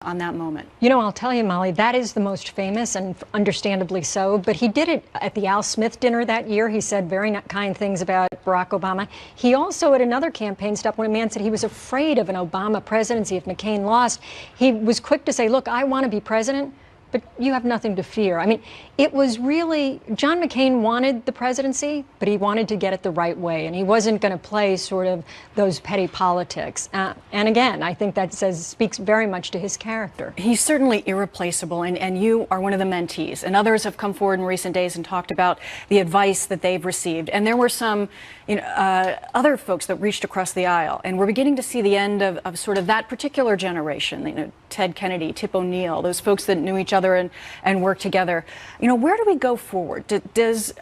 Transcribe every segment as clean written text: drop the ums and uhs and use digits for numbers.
on that moment? You know, I'll tell you, Molly, that is the most famous, and understandably so, but he did it at the Al Smith dinner that year. He said very kind things about Barack Obama. He also, at another campaign stop, when a man said he was afraid of an Obama presidency if McCain lost, he was quick to say, look, I want to be president, but you have nothing to fear. I mean, it was really, John McCain wanted the presidency, but he wanted to get it the right way, and he wasn't going to play sort of those petty politics. And again, I think that speaks very much to his character. He's certainly irreplaceable, and you are one of the mentees, and others have come forward in recent days and talked about the advice that they've received. And there were some other folks that reached across the aisle, and we're beginning to see the end of sort of that particular generation, Ted Kennedy, Tip O'Neill, those folks that knew each other and worked together. Where do we go forward? Does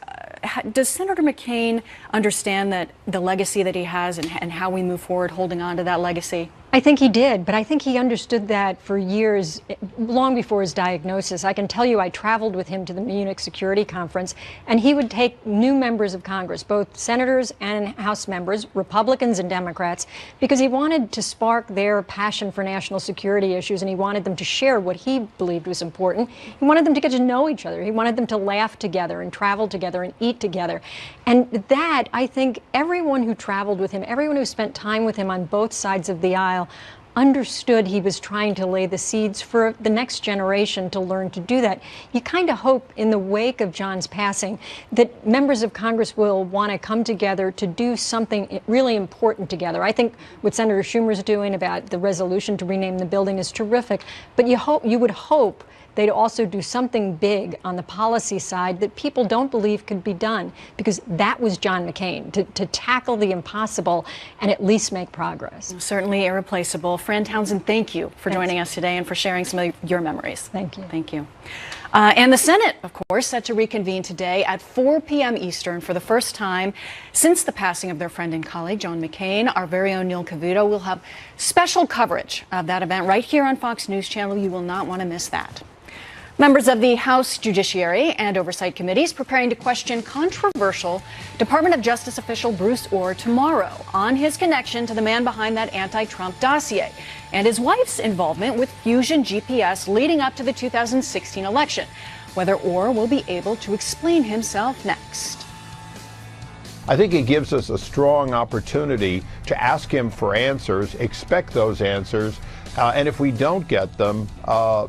Senator McCain understand that the legacy that he has and how we move forward holding on to that legacy? I think he did, but I think he understood that for years, long before his diagnosis. I can tell you I traveled with him to the Munich Security Conference, and he would take new members of Congress, both senators and House members, Republicans and Democrats, because he wanted to spark their passion for national security issues, and he wanted them to share what he believed was important. He wanted them to get to know each other. He wanted them to laugh together and travel together and eat together. And that, I think, everyone who traveled with him, everyone who spent time with him on both sides of the aisle, understood he was trying to lay the seeds for the next generation to learn to do that. You kind of hope in the wake of John's passing that members of Congress will want to come together to do something really important together. I think what Senator Schumer's doing about the resolution to rename the building is terrific, but you would hope they'd also do something big on the policy side that people don't believe could be done, because that was John McCain, to tackle the impossible and at least make progress. Certainly irreplaceable. Fran Townsend, thank you for joining us today and for sharing some of your memories. Thank you. Thank you. And the Senate, of course, set to reconvene today at 4 p.m. Eastern for the first time since the passing of their friend and colleague, John McCain. Our very own Neil Cavuto will have special coverage of that event right here on Fox News Channel. You will not want to miss that. Members of the House Judiciary and Oversight Committees preparing to question controversial Department of Justice official Bruce Ohr tomorrow on his connection to the man behind that anti-Trump dossier and his wife's involvement with Fusion GPS leading up to the 2016 election. Whether Ohr will be able to explain himself next. I think it gives us a strong opportunity to ask him for answers, expect those answers, and if we don't get them,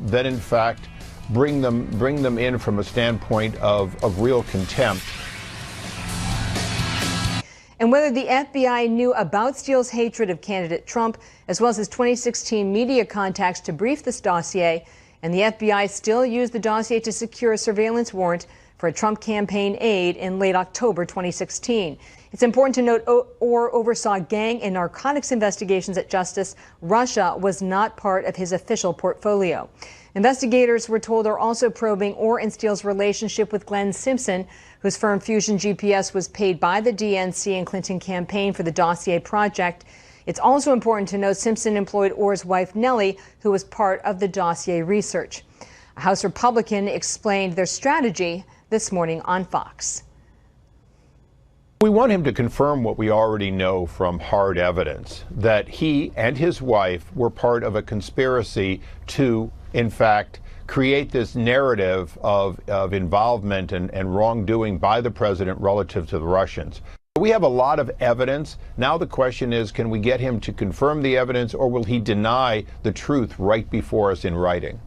then in fact, bring them in from a standpoint of real contempt. And whether the FBI knew about Steele's hatred of candidate Trump, as well as his 2016 media contacts to brief this dossier, and the FBI still used the dossier to secure a surveillance warrant for a Trump campaign aide in late October 2016. It's important to note Ohr oversaw gang and narcotics investigations at Justice. Russia was not part of his official portfolio. Investigators, we're told, are also probing Ohr and Steele's relationship with Glenn Simpson, whose firm Fusion GPS was paid by the DNC and Clinton campaign for the dossier project. It's also important to note Simpson employed Ohr's wife, Nellie, who was part of the dossier research. A House Republican explained their strategy this morning on Fox. We want him to confirm what we already know from hard evidence, that he and his wife were part of a conspiracy to, in fact, create this narrative of involvement and wrongdoing by the president relative to the Russians. We have a lot of evidence. Now the question is, can we get him to confirm the evidence, or will he deny the truth right before us in writing?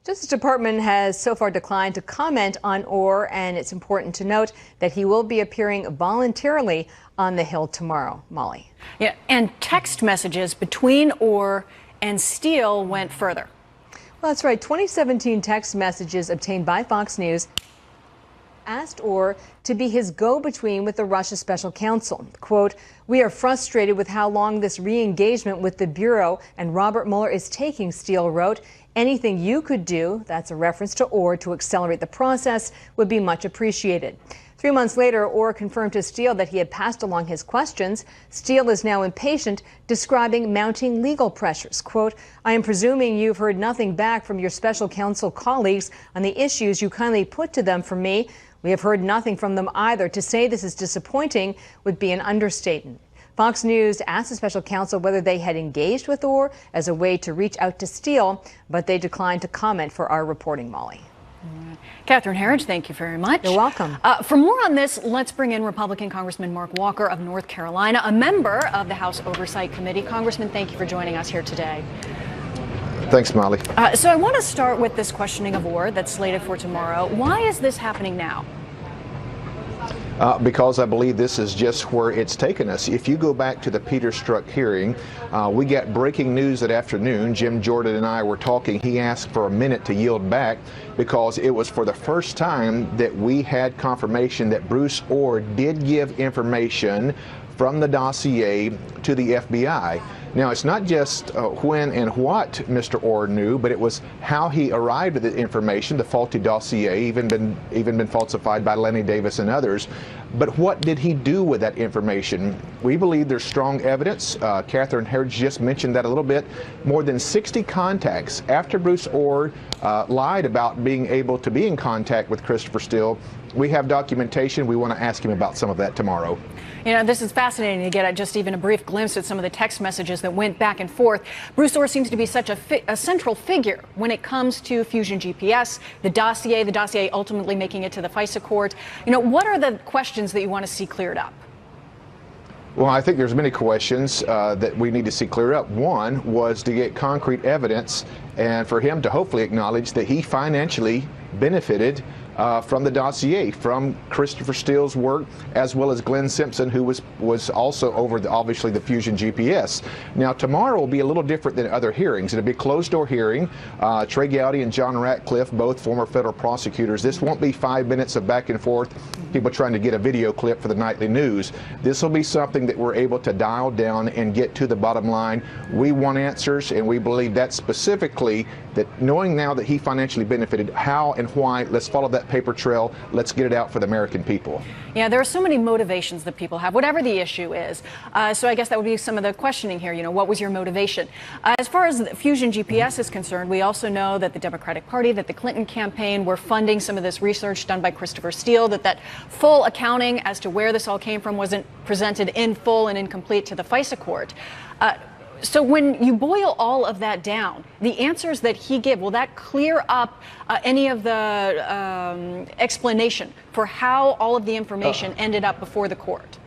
Justice Department has so far declined to comment on Ohr, and it's important to note that he will be appearing voluntarily on the Hill tomorrow. Molly. Yeah, and text messages between Ohr and Steele went further. Well, that's right. 2017 text messages obtained by Fox News asked Ohr to be his go-between with the Russia special counsel. Quote, "We are frustrated with how long this re-engagement with the Bureau and Robert Mueller is taking," Steele wrote. "Anything you could do," that's a reference to Ohr, "to accelerate the process would be much appreciated." 3 months later, Ohr confirmed to Steele that he had passed along his questions. Steele is now impatient, describing mounting legal pressures. Quote, "I am presuming you've heard nothing back from your special counsel colleagues on the issues you kindly put to them from me. We have heard nothing from them either. To say this is disappointing would be an understatement." Fox News asked the special counsel whether they had engaged with Orr as a way to reach out to Steele, but they declined to comment for our reporting, Molly. Catherine Herridge, thank you very much. You're welcome. For more on this, let's bring in Republican Congressman Mark Walker of North Carolina, a member of the House Oversight Committee. Congressman, thank you for joining us here today. Thanks, Molly. So I want to start with this questioning of Orr that's slated for tomorrow. Why is this happening now? Because I believe this is just where it's taken us. If you go back to the Peter Strzok hearing, we got breaking news that afternoon. Jim Jordan and I were talking. He asked for a minute to yield back because it was for the first time that we had confirmation that Bruce Orr did give information from the dossier to the FBI. Now, it's not just when and what Mr. Orr knew, but it was how he arrived at the information, the faulty dossier, even been falsified by Lenny Davis and others. But what did he do with that information? We believe there's strong evidence. Catherine Herridge just mentioned that a little bit. More than 60 contacts after Bruce Orr lied about being able to be in contact with Christopher Steele. We have documentation. We want to ask him about some of that tomorrow. You know, this is fascinating to get just even a brief glimpse at some of the text messages that went back and forth. Bruce Orr seems to be such a central figure when it comes to Fusion GPS, the dossier ultimately making it to the FISA court. You know, what are the questions that you want to see cleared up? Well, I think there's many questions that we need to see cleared up. One was to get concrete evidence and for him to hopefully acknowledge that he financially benefited from the dossier, from Christopher Steele's work, as well as Glenn Simpson, who was also over obviously the Fusion GPS. Now, tomorrow will be a little different than other hearings. It'll be a closed-door hearing. Trey Gowdy and John Ratcliffe, both former federal prosecutors. This won't be 5 minutes of back and forth, people trying to get a video clip for the nightly news. This will be something that we're able to dial down and get to the bottom line. We want answers, and we believe that specifically, that knowing now that he financially benefited, how and why, let's follow that paper trail. Let's get it out for the American people. Yeah, there are so many motivations that people have, whatever the issue is. So I guess that would be some of the questioning here. You know, what was your motivation? As far as the Fusion GPS is concerned, we also know that the Democratic Party, that the Clinton campaign were funding some of this research done by Christopher Steele, that full accounting as to where this all came from wasn't presented in full and incomplete to the FISA court. So when you boil all of that down, the answers that he gave, will that clear up any of the explanation for how all of the information ended up before the court?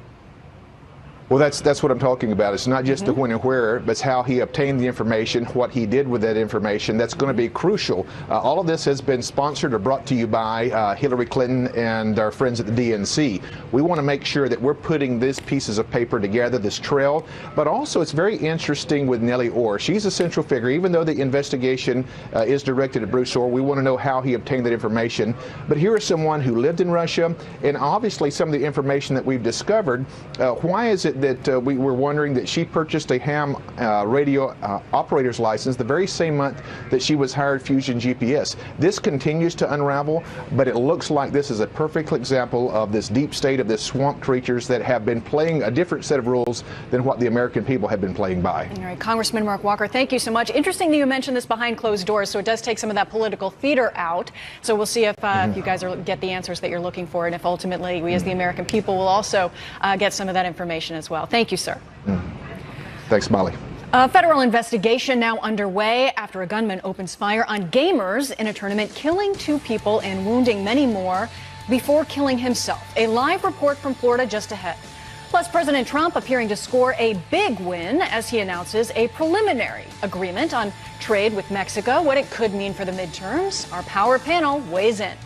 Well, that's what I'm talking about. It's not just the when and where, but it's how he obtained the information, what he did with that information. That's going to be crucial. All of this has been sponsored or brought to you by Hillary Clinton and our friends at the DNC. We want to make sure that we're putting these pieces of paper together, this trail. But also, it's very interesting with Nellie Orr. She's a central figure. Even though the investigation is directed at Bruce Orr, we want to know how he obtained that information. But here is someone who lived in Russia, and obviously some of the information that we've discovered. Why is it that we were wondering that she purchased a ham radio operator's license the very same month that she was hired Fusion GPS? This continues to unravel, but it looks like this is a perfect example of this deep state of this swamp creatures that have been playing a different set of rules than what the American people have been playing by. All right, Congressman Mark Walker, thank you so much. Interesting that you mentioned this behind closed doors, so it does take some of that political theater out. So we'll see if you guys get the answers that you're looking for, and if ultimately we as the American people will also get some of that information as well. Thank you, sir. Thanks, Molly. A federal investigation now underway after a gunman opens fire on gamers in a tournament, killing 2 people and wounding many more before killing himself. A live report from Florida just ahead. Plus, President Trump appearing to score a big win as he announces a preliminary agreement on trade with Mexico, what it could mean for the midterms. Our Power panel weighs in.